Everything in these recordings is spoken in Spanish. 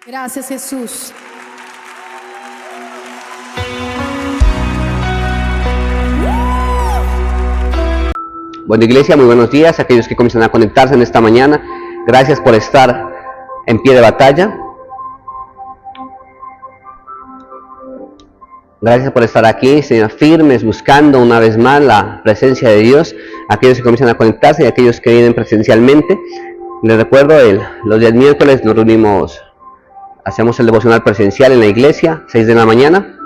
Gracias, Jesús. Bueno, iglesia, muy buenos días a aquellos que comienzan a conectarse en esta mañana. Gracias por estar en pie de batalla. Gracias por estar aquí, Señor, firmes, buscando una vez más la presencia de Dios. Aquellos que comienzan a conectarse y aquellos que vienen presencialmente. Les recuerdo, los días miércoles nos reunimos, hacemos el devocional presencial en la iglesia, 6 de la mañana.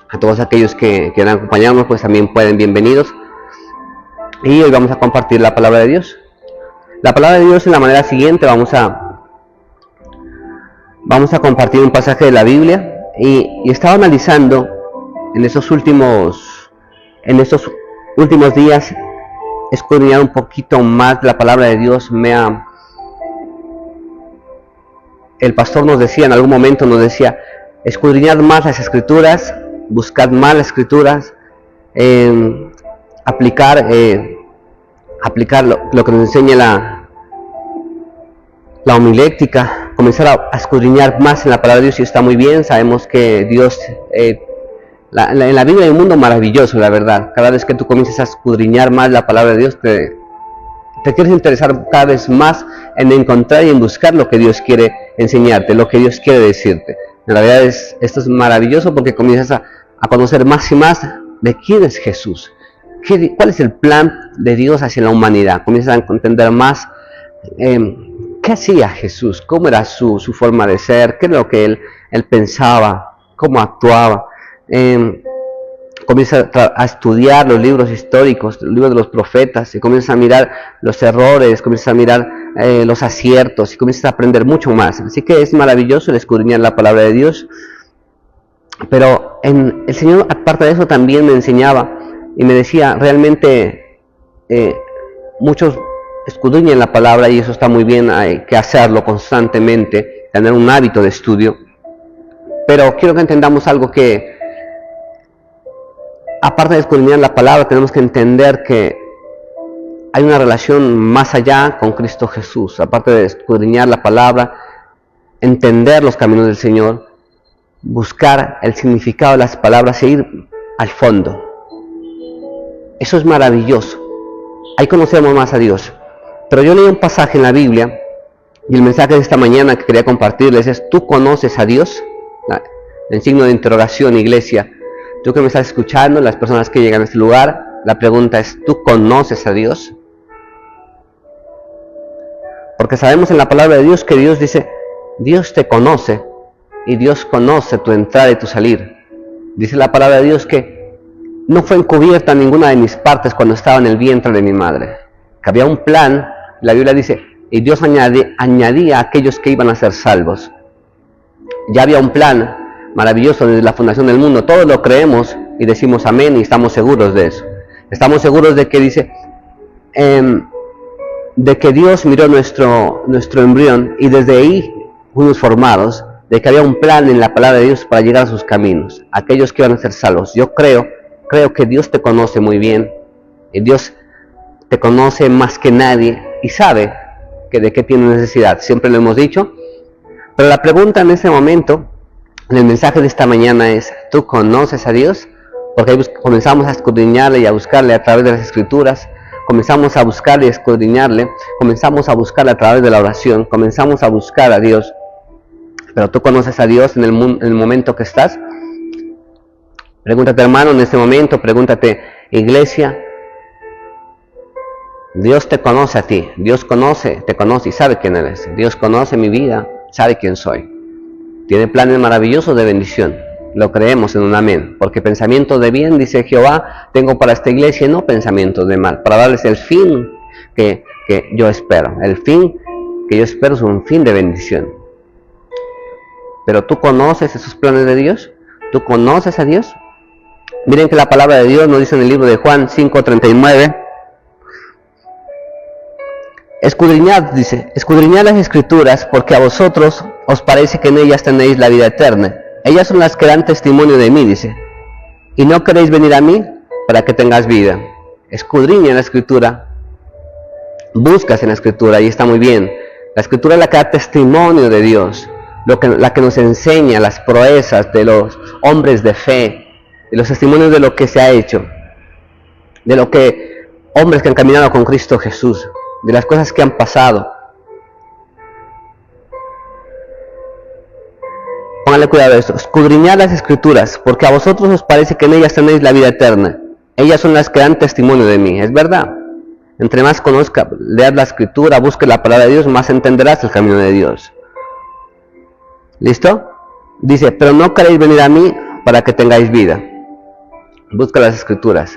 A todos aquellos que quieran acompañarnos, pues también pueden, bienvenidos. Y hoy vamos a compartir la palabra de Dios. La palabra de Dios es la manera siguiente. Vamos a compartir un pasaje de la Biblia. Y estaba analizando en estos últimos días, escudriñar un poquito más la palabra de Dios. El pastor nos decía, en algún momento nos decía, escudriñad más las escrituras, buscad más las escrituras, aplicar lo que nos enseña la homilética, comenzar a escudriñar más en la palabra de Dios. Y está muy bien. Sabemos que Dios, en la Biblia hay un mundo maravilloso, la verdad. Cada vez que tú comienzas a escudriñar más la palabra de Dios, te quieres interesar cada vez más en encontrar y en buscar lo que Dios quiere enseñarte, lo que Dios quiere decirte. En realidad esto es maravilloso porque comienzas a conocer más y más de quién es Jesús. ¿Cuál es el plan de Dios hacia la humanidad? Comienzas a entender más qué hacía Jesús, cómo era su forma de ser, qué es lo que él pensaba, cómo actuaba. Comienza a estudiar los libros históricos, los libros de los profetas, y comienza a mirar los errores, comienza a mirar los aciertos, y comienza a aprender mucho más. Así que es maravilloso el escudriñar la palabra de Dios. Pero el Señor, aparte de eso, también me enseñaba y me decía, realmente muchos escudriñan la palabra, y eso está muy bien, hay que hacerlo constantemente, tener un hábito de estudio. Pero quiero que entendamos algo, que aparte de escudriñar la palabra, tenemos que entender que hay una relación más allá con Cristo Jesús. Aparte de escudriñar la palabra, entender los caminos del Señor, buscar el significado de las palabras e ir al fondo. Eso es maravilloso. Ahí conocemos más a Dios. Pero yo leí un pasaje en la Biblia, y el mensaje de esta mañana que quería compartirles es: ¿tú conoces a Dios? En signo de interrogación, iglesia. Tú que me estás escuchando, las personas que llegan a este lugar, la pregunta es: ¿tú conoces a Dios? Porque sabemos en la palabra de Dios que Dios dice: Dios te conoce, y Dios conoce tu entrada y tu salir. Dice la palabra de Dios que no fue encubierta ninguna de mis partes cuando estaba en el vientre de mi madre. Que había un plan. La Biblia dice, y Dios añadía a aquellos que iban a ser salvos. Ya había un plan maravilloso desde la fundación del mundo. Todos lo creemos y decimos amén, y estamos seguros de eso. Estamos seguros de que dice, de que Dios miró nuestro embrión, y desde ahí fuimos formados, de que había un plan en la palabra de Dios para llegar a sus caminos, aquellos que iban a ser salvos. Yo creo que Dios te conoce muy bien, y Dios te conoce más que nadie, y sabe que de qué tiene necesidad. Siempre lo hemos dicho. Pero la pregunta en este momento, en el mensaje de esta mañana, es: ¿tú conoces a Dios? Porque ahí comenzamos a escudriñarle y a buscarle a través de las escrituras. Comenzamos a buscarle y a escudriñarle. Comenzamos a buscarle a través de la oración. Comenzamos a buscar a Dios. Pero ¿tú conoces a Dios en el momento que estás? Pregúntate, hermano, en este momento. Pregúntate, iglesia. Dios te conoce a ti. Dios te conoce y sabe quién eres. Dios conoce mi vida, sabe quién soy. Tiene planes maravillosos de bendición. Lo creemos en un amén. Porque pensamientos de bien, dice Jehová, tengo para esta iglesia, y no pensamientos de mal, para darles el fin que yo espero. El fin que yo espero es un fin de bendición. Pero ¿tú conoces esos planes de Dios? ¿Tú conoces a Dios? Miren que la palabra de Dios nos dice en el libro de Juan 5:39. Escudriñad, dice, escudriñad las escrituras, porque a vosotros os parece que en ellas tenéis la vida eterna. Ellas son las que dan testimonio de mí, dice. Y no queréis venir a mí para que tengas vida. Escudriña la escritura, buscas en la escritura, y está muy bien. La escritura es la que da testimonio de Dios. la que nos enseña las proezas de los hombres de fe, de los testimonios de lo que se ha hecho, de lo que hombres que han caminado con Cristo Jesús, de las cosas que han pasado. Póngale cuidado a esto. Escudriñad las Escrituras, porque a vosotros os parece que en ellas tenéis la vida eterna. Ellas son las que dan testimonio de mí. Es verdad. Entre más conozca, leas la Escritura, busque la palabra de Dios, más entenderás el camino de Dios. ¿Listo? Dice, pero no queréis venir a mí para que tengáis vida. Busca las Escrituras.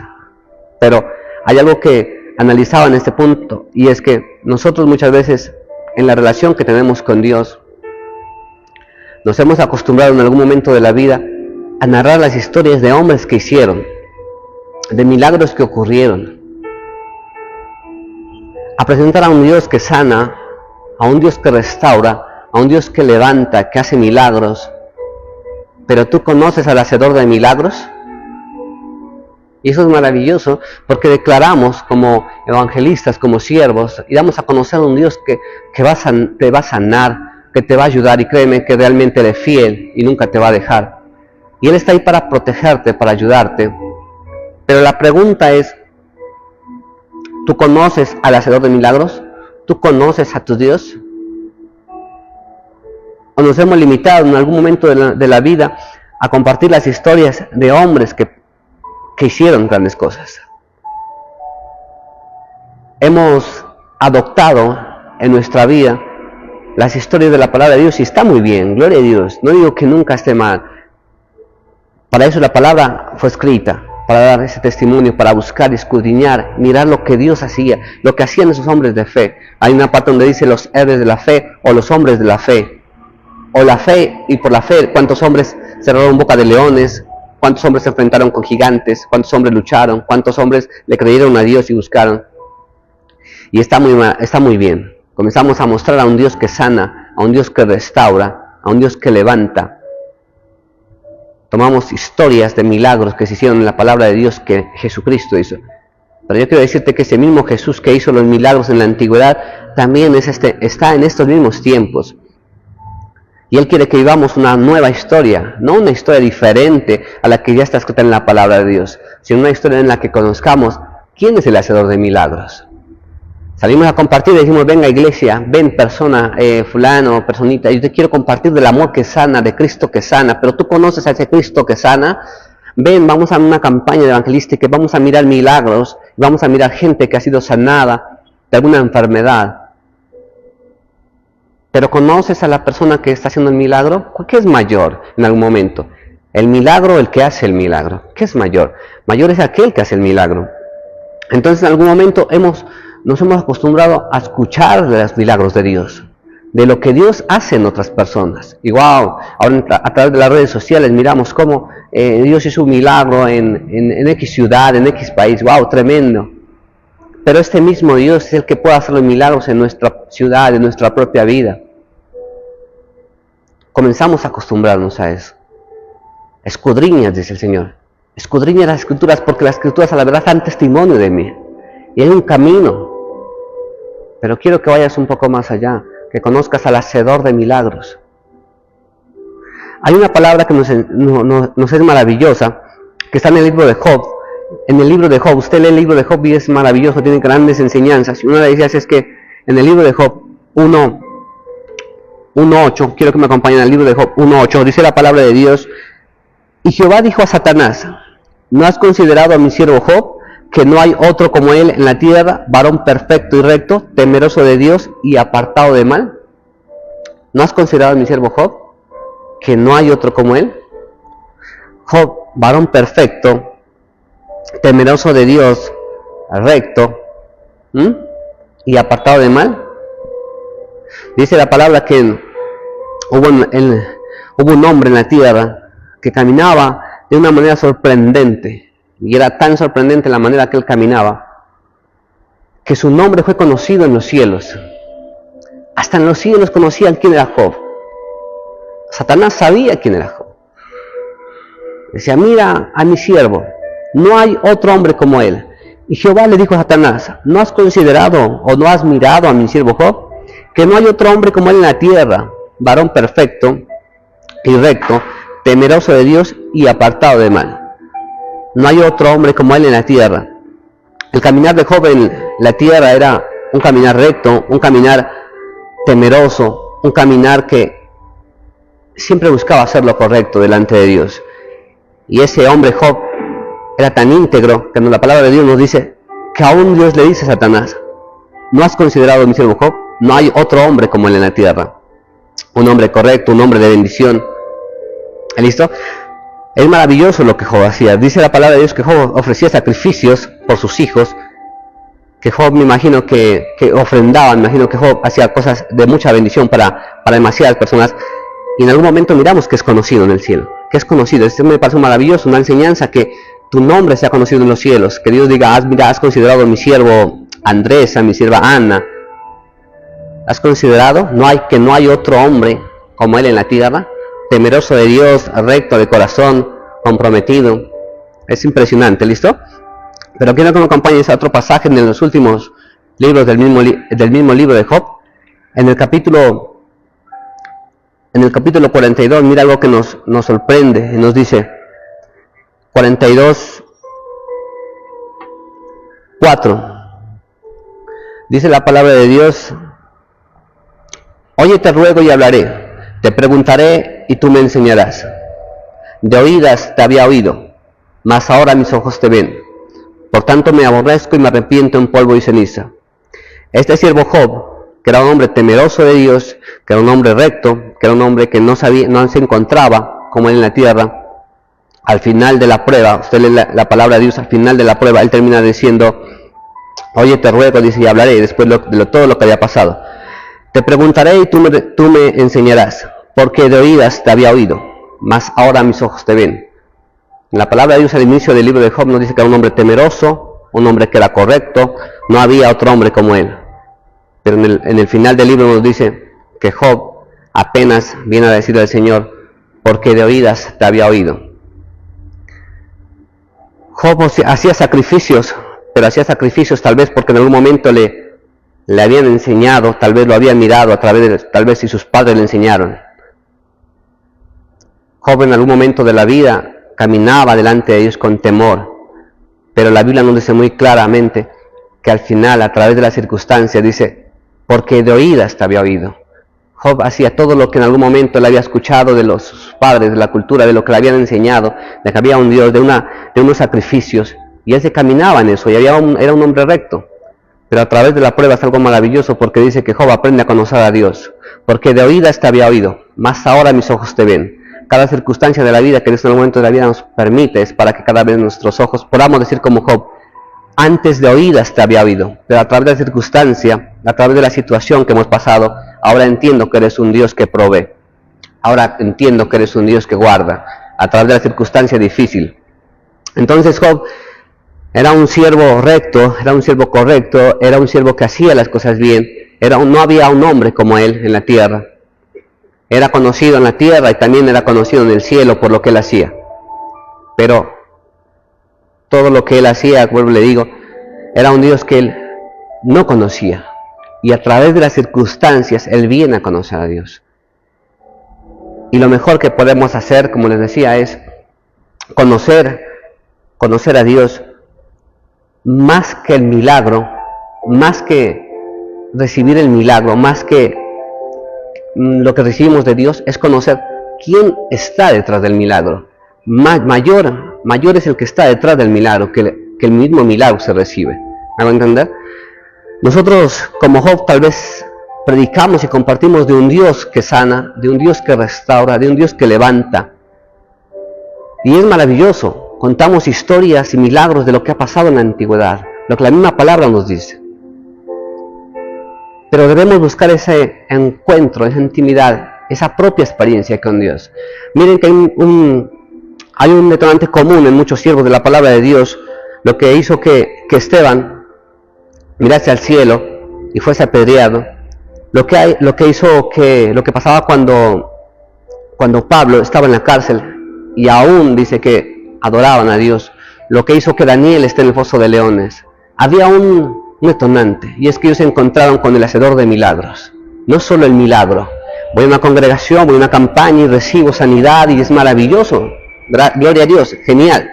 Pero hay algo que analizaba en este punto, y es que nosotros muchas veces, en la relación que tenemos con Dios, nos hemos acostumbrado en algún momento de la vida a narrar las historias de hombres que hicieron, de milagros que ocurrieron, a presentar a un Dios que sana, a un Dios que restaura, a un Dios que levanta, que hace milagros. Pero ¿tú conoces al hacedor de milagros? Y eso es maravilloso, porque declaramos como evangelistas, como siervos, y damos a conocer a un Dios que te va a sanar, que te va a ayudar, y créeme que realmente Él es fiel y nunca te va a dejar. Y Él está ahí para protegerte, para ayudarte. Pero la pregunta es, ¿tú conoces al hacedor de milagros? ¿Tú conoces a tu Dios? ¿O nos hemos limitado en algún momento de la vida a compartir las historias de hombres que hicieron grandes cosas? Hemos adoptado en nuestra vida las historias de la palabra de Dios, y está muy bien, gloria a Dios, no digo que nunca esté mal. Para eso la palabra fue escrita, para dar ese testimonio, para buscar, escudriñar, mirar lo que Dios hacía, lo que hacían esos hombres de fe. Hay una parte donde dice los héroes de la fe, o los hombres de la fe, o la fe, y por la fe, cuántos hombres cerraron boca de leones, cuántos hombres se enfrentaron con gigantes, cuántos hombres lucharon, cuántos hombres le creyeron a Dios y buscaron. Y está muy bien. Comenzamos a mostrar a un Dios que sana, a un Dios que restaura, a un Dios que levanta. Tomamos historias de milagros que se hicieron en la palabra de Dios que Jesucristo hizo. Pero yo quiero decirte que ese mismo Jesús que hizo los milagros en la antigüedad también está en estos mismos tiempos. Y Él quiere que vivamos una nueva historia, no una historia diferente a la que ya está escrita en la palabra de Dios, sino una historia en la que conozcamos quién es el hacedor de milagros. Salimos a compartir y decimos, venga iglesia, ven persona, fulano, personita, yo te quiero compartir del amor que sana, de Cristo que sana, pero tú conoces a ese Cristo que sana. Ven, vamos a una campaña evangelística, vamos a mirar milagros, vamos a mirar gente que ha sido sanada de alguna enfermedad. Pero ¿conoces a la persona que está haciendo el milagro? ¿Qué es mayor en algún momento? ¿El milagro o el que hace el milagro? ¿Qué es mayor? Mayor es aquel que hace el milagro. Entonces en algún momento nos hemos acostumbrado a escuchar de los milagros de Dios, de lo que Dios hace en otras personas. Y wow, ahora a través de las redes sociales miramos cómo Dios hizo un milagro en X ciudad, en X país. Wow, tremendo. Pero este mismo Dios es el que puede hacer los milagros en nuestra ciudad, en nuestra propia vida. Comenzamos a acostumbrarnos a eso. Escudriñas, dice el Señor. Escudriña las Escrituras, porque las Escrituras a la verdad dan testimonio de mí. Y hay un camino. Pero quiero que vayas un poco más allá, que conozcas al hacedor de milagros. Hay una palabra que nos es maravillosa, que está en el libro de Job. En el libro de Job, usted lee el libro de Job y es maravilloso, tiene grandes enseñanzas. Y una de ellas es que en el libro de Job 1:8, quiero que me acompañen al libro de Job 1:8, dice la palabra de Dios: y Jehová dijo a Satanás, ¿no has considerado a mi siervo Job, que no hay otro como él en la tierra, varón perfecto y recto, temeroso de Dios y apartado de mal? ¿No has considerado a mi siervo Job, que no hay otro como él? Job, varón perfecto, temeroso de Dios, recto, y apartado de mal. Dice la palabra que hubo un hombre en la tierra que caminaba de una manera sorprendente. Y era tan sorprendente la manera que él caminaba, que su nombre fue conocido en los cielos. Hasta en los cielos conocían quién era Job. Satanás sabía quién era Job. Decía, mira a mi siervo, no hay otro hombre como él. Y Jehová le dijo a Satanás, ¿no has considerado o no has mirado a mi siervo Job? Que no hay otro hombre como él en la tierra, varón perfecto y recto, temeroso de Dios y apartado de mal. No hay otro hombre como él en la tierra. El caminar de Job en la tierra era un caminar recto, un caminar temeroso, un caminar que siempre buscaba hacer lo correcto delante de Dios. Y ese hombre Job era tan íntegro que la palabra de Dios nos dice que aún Dios le dice a Satanás: ¿no has considerado mi siervo Job? No hay otro hombre como él en la tierra. Un hombre correcto, un hombre de bendición. ¿Listo? Es maravilloso lo que Job hacía. Dice la palabra de Dios que Job ofrecía sacrificios por sus hijos, que Job me imagino que ofrendaba, me imagino que Job hacía cosas de mucha bendición para demasiadas personas, y en algún momento miramos que es conocido en el cielo, que es conocido. Esto me parece maravilloso, una enseñanza, que tu nombre sea conocido en los cielos, que Dios diga: mira, has considerado a mi siervo Andrés, a mi sierva Ana, has considerado, no hay otro hombre como él en la tierra, temeroso de Dios, recto de corazón, comprometido. Es impresionante, ¿listo? Pero quiero que me acompañes a otro pasaje en los últimos libros del mismo libro de Job, en el capítulo 42. Mira algo que nos sorprende, y nos dice 42:4. Dice la palabra de Dios: oye, te ruego y hablaré, te preguntaré y tú me enseñarás. De oídas te había oído, mas ahora mis ojos te ven. Por tanto me aborrezco y me arrepiento en polvo y ceniza. Este siervo Job, que era un hombre temeroso de Dios, que era un hombre recto, que era un hombre que no se encontraba como él en la tierra, al final de la prueba, usted lee la palabra de Dios, al final de la prueba, él termina diciendo: oye, te ruego, dice, y hablaré, después de todo lo que había pasado. Te preguntaré y tú me enseñarás, porque de oídas te había oído, mas ahora mis ojos te ven. La palabra de Dios al inicio del libro de Job nos dice que era un hombre temeroso, un hombre que era correcto, no había otro hombre como él. Pero en el final del libro nos dice que Job apenas viene a decirle al Señor: porque de oídas te había oído. Job hacía sacrificios, pero hacía sacrificios tal vez porque en algún momento le habían enseñado, tal vez lo había mirado a través de, tal vez si sus padres le enseñaron. Job en algún momento de la vida caminaba delante de Dios con temor, pero la Biblia nos dice muy claramente que al final, a través de las circunstancias, dice: porque de oídas te había oído. Job hacía todo lo que en algún momento le había escuchado de los padres, de la cultura, de lo que le habían enseñado, de que había un Dios, de unos sacrificios, y él se caminaba en eso, y era un hombre recto. Pero a través de la prueba es algo maravilloso, porque dice que Job aprende a conocer a Dios. Porque de oídas te había oído, mas ahora mis ojos te ven. Cada circunstancia de la vida que en este momento de la vida nos permite es para que cada vez nuestros ojos podamos decir como Job: antes de oídas te había oído, pero a través de la circunstancia, a través de la situación que hemos pasado, ahora entiendo que eres un Dios que provee. Ahora entiendo que eres un Dios que guarda, a través de la circunstancia difícil. Entonces Job era un siervo recto, era un siervo correcto, era un siervo que hacía las cosas bien. No había un hombre como él en la tierra. Era conocido en la tierra y también era conocido en el cielo por lo que él hacía. Pero todo lo que él hacía, vuelvo le digo, era un Dios que él no conocía. Y a través de las circunstancias, él viene a conocer a Dios. Y lo mejor que podemos hacer, como les decía, es conocer a Dios más que el milagro, más que recibir el milagro, más que lo que recibimos de Dios, es conocer quién está detrás del milagro. Mayor es el que está detrás del milagro que el mismo milagro se recibe. ¿Me van a entender? Nosotros como Job tal vez predicamos y compartimos de un Dios que sana, de un Dios que restaura, de un Dios que levanta. Y es maravilloso. Contamos historias y milagros de lo que ha pasado en la antigüedad, lo que la misma palabra nos dice. Pero debemos buscar ese encuentro, esa intimidad, esa propia experiencia con Dios. Miren que hay un detonante común en muchos siervos de la palabra de Dios, lo que hizo que Esteban mirase al cielo y fuese apedreado, lo que pasaba cuando Pablo estaba en la cárcel y aún dice que adoraban a Dios, lo que hizo que Daniel esté en el foso de leones. Había un detonante, y es que ellos se encontraron con el hacedor de milagros. No solo el milagro, voy a una congregación, voy a una campaña y recibo sanidad y es maravilloso. Gloria a Dios, genial.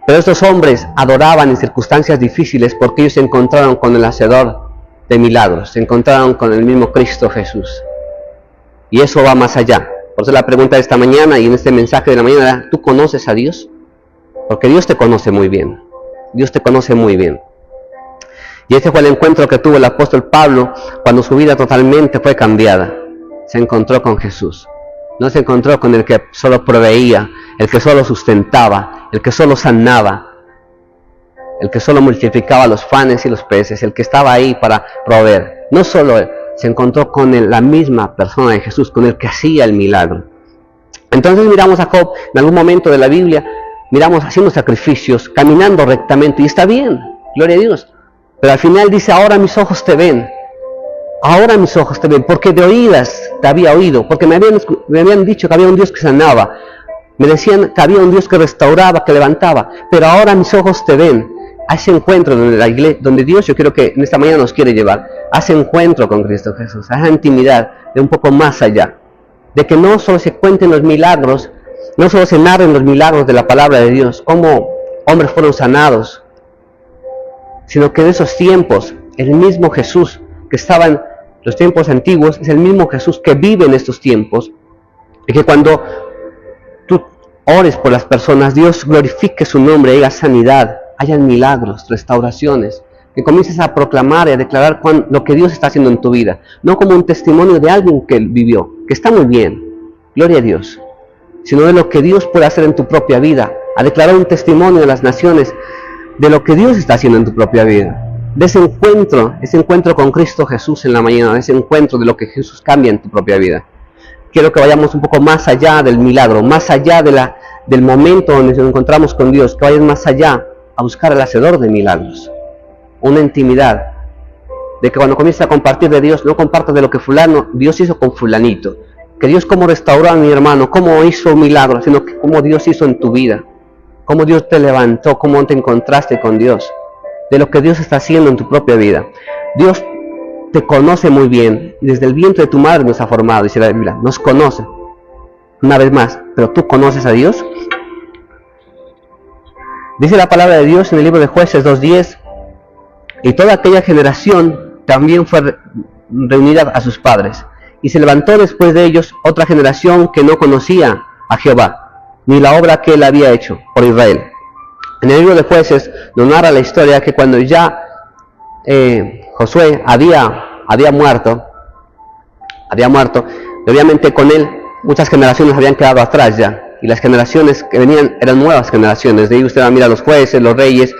Pero estos hombres adoraban en circunstancias difíciles porque ellos se encontraron con el hacedor de milagros, se encontraron con el mismo Cristo Jesús. Y eso va más allá. Por eso la pregunta de esta mañana y en este mensaje de la mañana era, ¿tú conoces a Dios? Porque Dios te conoce muy bien. Dios te conoce muy bien. Y ese fue el encuentro que tuvo el apóstol Pablo cuando su vida totalmente fue cambiada. Se encontró con Jesús. No se encontró con el que solo proveía, el que solo sustentaba, el que solo sanaba, el que solo multiplicaba los panes y los peces, el que estaba ahí para proveer. No solo él, se encontró con la misma persona de Jesús, con el que hacía el milagro. Entonces miramos a Job en algún momento de la Biblia, miramos haciendo sacrificios, caminando rectamente, y está bien, gloria a Dios. Pero al final dice, ahora mis ojos te ven. Ahora mis ojos te ven, porque de oídas te había oído, porque me habían dicho que había un Dios que sanaba, me decían que había un Dios que restauraba, que levantaba, pero ahora mis ojos te ven. A ese encuentro donde la iglesia, donde Dios, yo creo que en esta mañana nos quiere llevar, a ese encuentro con Cristo Jesús, a esa intimidad de un poco más allá, de que no solo se cuenten los milagros, no solo se narren los milagros de la palabra de Dios, cómo hombres fueron sanados, sino que en esos tiempos, el mismo Jesús que estaba en los tiempos antiguos, es el mismo Jesús que vive en estos tiempos, y que cuando tú ores por las personas, Dios glorifique su nombre, haya sanidad, hayan milagros, restauraciones, que comiences a proclamar y a declarar lo que Dios está haciendo en tu vida, no como un testimonio de alguien que vivió, que está muy bien, gloria a Dios, sino de lo que Dios puede hacer en tu propia vida, a declarar un testimonio de las naciones, de lo que Dios está haciendo en tu propia vida, de ese encuentro con Cristo Jesús en la mañana, de ese encuentro de lo que Jesús cambia en tu propia vida. Quiero que vayamos un poco más allá del milagro, más allá del momento donde nos encontramos con Dios, que vayas más allá a buscar al hacedor de milagros, una intimidad, de que cuando comiences a compartir de Dios, no compartas de lo que Dios hizo con fulanito, que Dios cómo restauró a mi hermano, cómo hizo un milagro, sino que cómo Dios hizo en tu vida, cómo Dios te levantó, cómo te encontraste con Dios, de lo que Dios está haciendo en tu propia vida. Dios te conoce muy bien, y desde el vientre de tu madre nos ha formado, dice la Biblia, nos conoce. Una vez más, ¿pero tú conoces a Dios? Dice la palabra de Dios en el libro de Jueces 2:10, y toda aquella generación también fue reunida a sus padres, y se levantó después de ellos otra generación que no conocía a Jehová, ni la obra que él había hecho por Israel. En el libro de Jueces nos narra la historia que cuando ya Josué había muerto, y obviamente con él muchas generaciones habían quedado atrás ya, y las generaciones que venían eran nuevas generaciones. De ahí usted va a mirar los jueces, los reyes,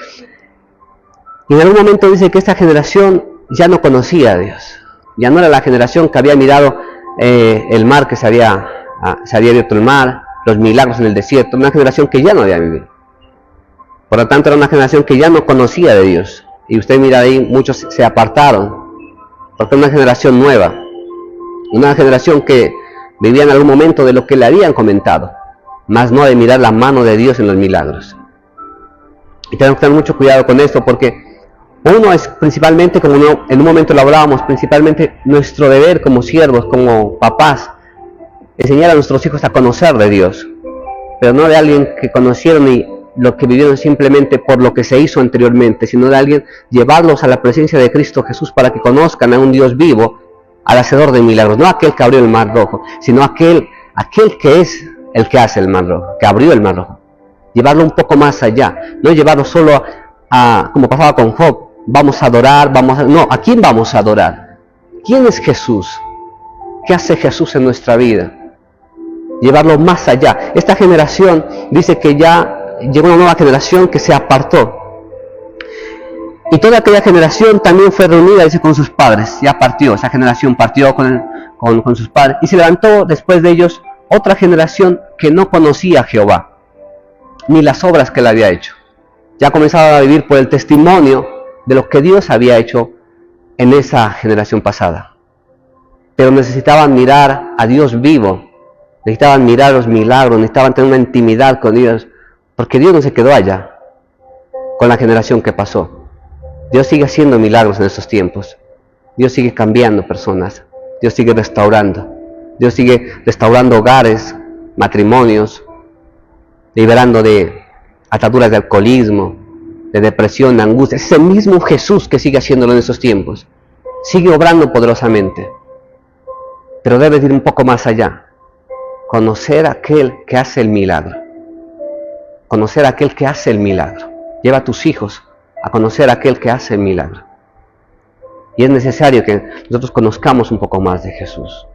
y en algún momento dice que esta generación ya no conocía a Dios, ya no era la generación que había mirado el mar, que se había abierto el mar, los milagros en el desierto, una generación que ya no había vivido. Por lo tanto, era una generación que ya no conocía de Dios. Y usted mira ahí, muchos se apartaron, porque era una generación nueva, una generación que vivía en algún momento de lo que le habían comentado, más no de mirar la mano de Dios en los milagros. Y tenemos que tener mucho cuidado con esto, porque uno es principalmente, como en un momento lo hablábamos, principalmente nuestro deber como siervos, como papás, enseñar a nuestros hijos a conocer de Dios, pero no de alguien que conocieron y lo que vivieron simplemente por lo que se hizo anteriormente, sino de alguien llevarlos a la presencia de Cristo Jesús para que conozcan a un Dios vivo, al hacedor de milagros, no aquel que abrió el mar rojo, sino aquel que es el que hace el mar rojo, que abrió el mar rojo. Llevarlo un poco más allá, no llevarlo solo como pasaba con Job, vamos a adorar, no, ¿a quién vamos a adorar? ¿Quién es Jesús? ¿Qué hace Jesús en nuestra vida? Llevarlo más allá. Esta generación dice que ya llegó una nueva generación que se apartó. Y toda aquella generación también fue reunida, dice, con sus padres. Ya partió, esa generación partió con sus padres. Y se levantó después de ellos otra generación que no conocía a Jehová, ni las obras que él había hecho. Ya comenzaba a vivir por el testimonio de lo que Dios había hecho en esa generación pasada. Pero necesitaban mirar a Dios vivo, necesitaban mirar los milagros, necesitaban tener una intimidad con Dios, porque Dios no se quedó allá con la generación que pasó. Dios sigue haciendo milagros en estos tiempos. Dios sigue cambiando personas. Dios sigue restaurando. Dios sigue restaurando hogares, matrimonios, liberando de ataduras de alcoholismo, de depresión, de angustia. Es el mismo Jesús que sigue haciéndolo en estos tiempos. Sigue obrando poderosamente. Pero debes ir un poco más allá. Conocer a aquel que hace el milagro. Conocer a aquel que hace el milagro. Lleva a tus hijos a conocer a aquel que hace el milagro. Y es necesario que nosotros conozcamos un poco más de Jesús.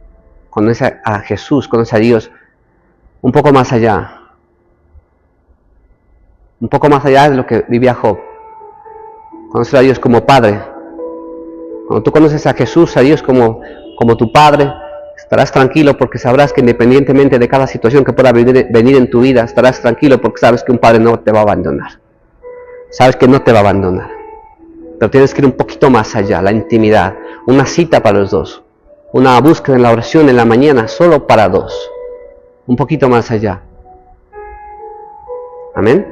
Conoce a Jesús, conoce a Dios un poco más allá. Un poco más allá de lo que vivía Job. Conocer a Dios como Padre. Cuando tú conoces a Jesús, a Dios como tu Padre, estarás tranquilo porque sabrás que independientemente de cada situación que pueda venir en tu vida, estarás tranquilo porque sabes que un Padre no te va a abandonar. Sabes que no te va a abandonar. Pero tienes que ir un poquito más allá, la intimidad. Una cita para los dos. Una búsqueda en la oración en la mañana, solo para dos. Un poquito más allá. Amén.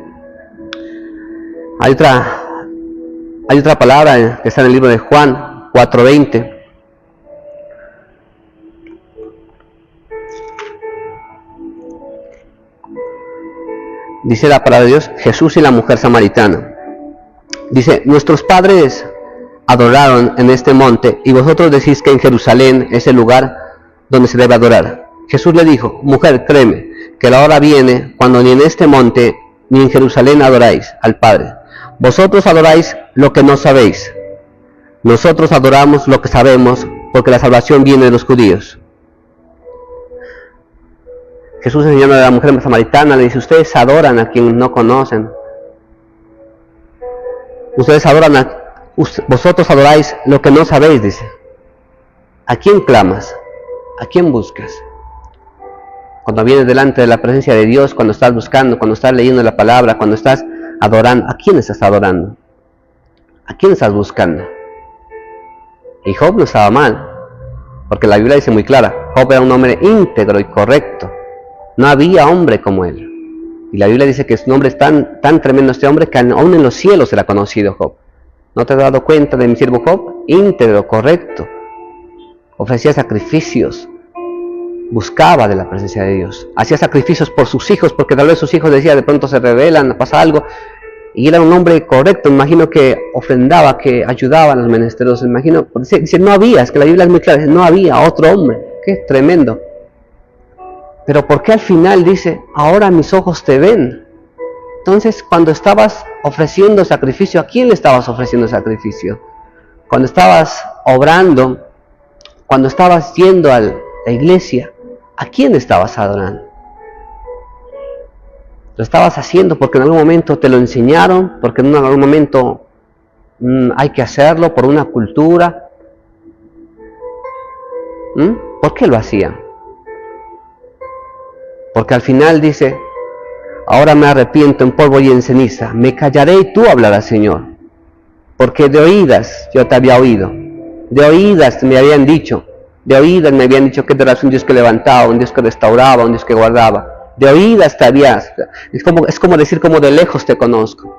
Hay otra palabra que está en el libro de Juan 4:20. Dice la palabra de Dios, Jesús y la mujer samaritana. Dice, nuestros padres adoraron en este monte y vosotros decís que en Jerusalén es el lugar donde se debe adorar. Jesús le dijo, mujer, créeme, que la hora viene cuando ni en este monte ni en Jerusalén adoráis al Padre. Vosotros adoráis lo que no sabéis. Nosotros adoramos lo que sabemos, porque la salvación viene de los judíos. Jesús enseñando a la mujer samaritana, le dice, ustedes adoran a quien no conocen. Vosotros adoráis lo que no sabéis, dice. ¿A quién clamas? ¿A quién buscas? Cuando vienes delante de la presencia de Dios, cuando estás buscando, cuando estás leyendo la palabra, cuando estás adorando, ¿a quién estás adorando? ¿A quién estás buscando? Y Job no estaba mal, porque la Biblia dice muy clara, Job era un hombre íntegro y correcto. No había hombre como él. Y la Biblia dice que su nombre es tan tremendo este hombre que aún en los cielos será conocido Job. ¿No te has dado cuenta de mi siervo Job? Íntegro, correcto. Ofrecía sacrificios. Buscaba de la presencia de Dios. Hacía sacrificios por sus hijos, porque tal vez sus hijos decían, de pronto se rebelan, pasa algo. Y era un hombre correcto. Me imagino que ofrendaba, que ayudaba a los menesterosos. Me imagino, dice, no había, es que la Biblia es muy clara, dice, no había otro hombre. Qué tremendo. Pero ¿por qué al final dice, ahora mis ojos te ven? Entonces, cuando estabas ofreciendo sacrificio, ¿a quién le estabas ofreciendo sacrificio? Cuando estabas obrando, cuando estabas yendo a la iglesia, ¿a quién estabas adorando? Lo estabas haciendo porque en algún momento te lo enseñaron, porque en algún momento hay que hacerlo por una cultura. ¿Por qué lo hacían? Porque al final dice, ahora me arrepiento en polvo y en ceniza, me callaré y tú hablarás, Señor. Porque de oídas yo te había oído, de oídas me habían dicho que tú eras un Dios que levantaba, un Dios que restauraba, un Dios que guardaba. De oídas te habías, es como decir, como de lejos te conozco.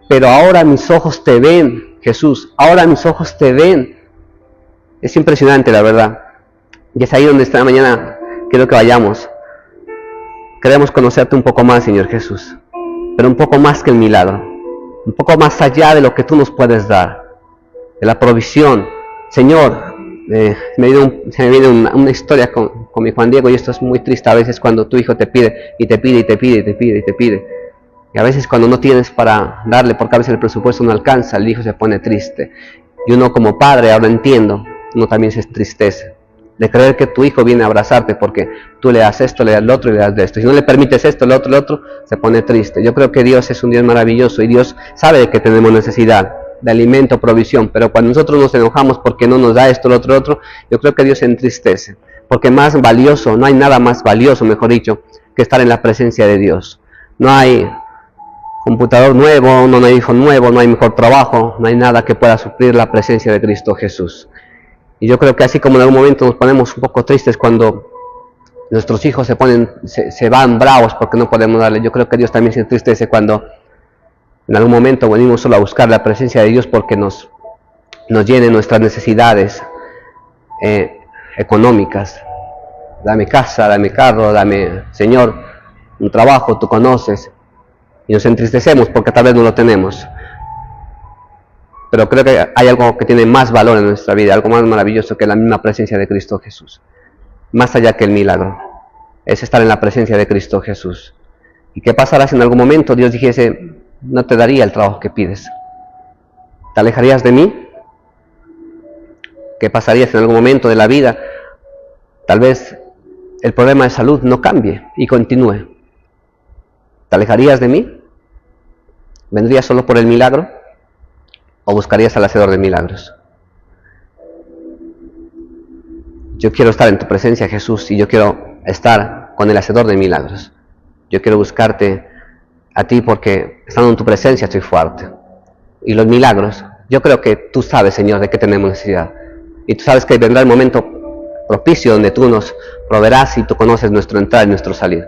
Pero ahora mis ojos te ven, Jesús, ahora mis ojos te ven. Es impresionante, la verdad. Y es ahí donde esta mañana quiero que vayamos. Queremos conocerte un poco más, Señor Jesús, pero un poco más que el milagro, un poco más allá de lo que tú nos puedes dar, de la provisión. Señor, se me viene una historia con mi Juan Diego, y esto es muy triste a veces cuando tu hijo te pide, y te pide, y te pide, y te pide, y te pide. Y a veces cuando no tienes para darle, porque a veces el presupuesto no alcanza, el hijo se pone triste. Y uno como padre, ahora entiendo, uno también se entristece de creer que tu hijo viene a abrazarte porque tú le das esto, le das lo otro y le das de esto. Si no le permites esto, lo otro, se pone triste. Yo creo que Dios es un Dios maravilloso y Dios sabe de que tenemos necesidad de alimento, provisión, pero cuando nosotros nos enojamos porque no nos da esto, lo otro, yo creo que Dios se entristece, porque más valioso, no hay nada más valioso, mejor dicho, que estar en la presencia de Dios. No hay computador nuevo, no hay hijo nuevo, no hay mejor trabajo, no hay nada que pueda suplir la presencia de Cristo Jesús. Y yo creo que así como en algún momento nos ponemos un poco tristes cuando nuestros hijos se van bravos porque no podemos darle, yo creo que Dios también se entristece cuando en algún momento venimos solo a buscar la presencia de Dios porque nos llene nuestras necesidades económicas. dame casa, dame carro, dame, Señor, un trabajo, tú conoces. Y nos entristecemos porque tal vez no lo tenemos. Pero creo que hay algo que tiene más valor en nuestra vida, algo más maravilloso que la misma presencia de Cristo Jesús. Más allá que el milagro, es estar en la presencia de Cristo Jesús. ¿Y qué pasará si en algún momento Dios dijese, no te daría el trabajo que pides? ¿Te alejarías de mí? ¿Qué pasaría si en algún momento de la vida tal vez el problema de salud no cambie y continúe? ¿Te alejarías de mí? ¿Vendrías solo por el milagro? ¿O buscarías al hacedor de milagros? Yo quiero estar en tu presencia, Jesús, y yo quiero estar con el hacedor de milagros. Yo quiero buscarte a ti porque estando en tu presencia estoy fuerte. Y los milagros, yo creo que tú sabes, Señor, de qué tenemos necesidad. Y tú sabes que vendrá el momento propicio donde tú nos proveerás y tú conoces nuestro entrar y nuestro salir.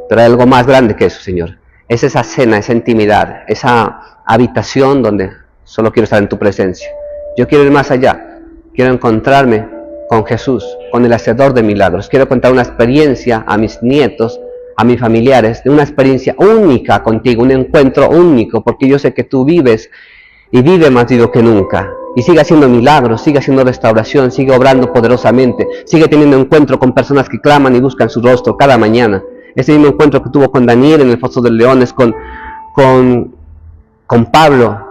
Pero hay algo más grande que eso, Señor. Es esa cena, esa intimidad, esa habitación donde solo quiero estar en tu presencia. Yo quiero ir más allá. Quiero encontrarme con Jesús, con el hacedor de milagros. Quiero contar una experiencia a mis nietos, a mis familiares, de una experiencia única contigo, un encuentro único, porque yo sé que tú vives y vive más vivo que nunca. Y sigue haciendo milagros, sigue haciendo restauración, sigue obrando poderosamente, sigue teniendo encuentro con personas que claman y buscan su rostro cada mañana. Ese mismo encuentro que tuvo con Daniel en el Foso de Leones, con Pablo,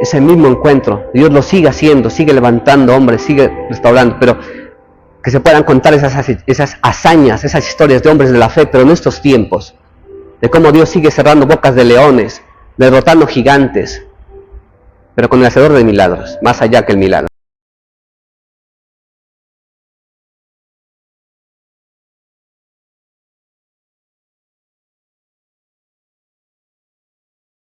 ese mismo encuentro, Dios lo sigue haciendo, sigue levantando hombres, sigue restaurando, pero que se puedan contar esas hazañas, esas historias de hombres de la fe, pero en estos tiempos, de cómo Dios sigue cerrando bocas de leones, derrotando gigantes, pero con el hacedor de milagros, más allá que el milagro.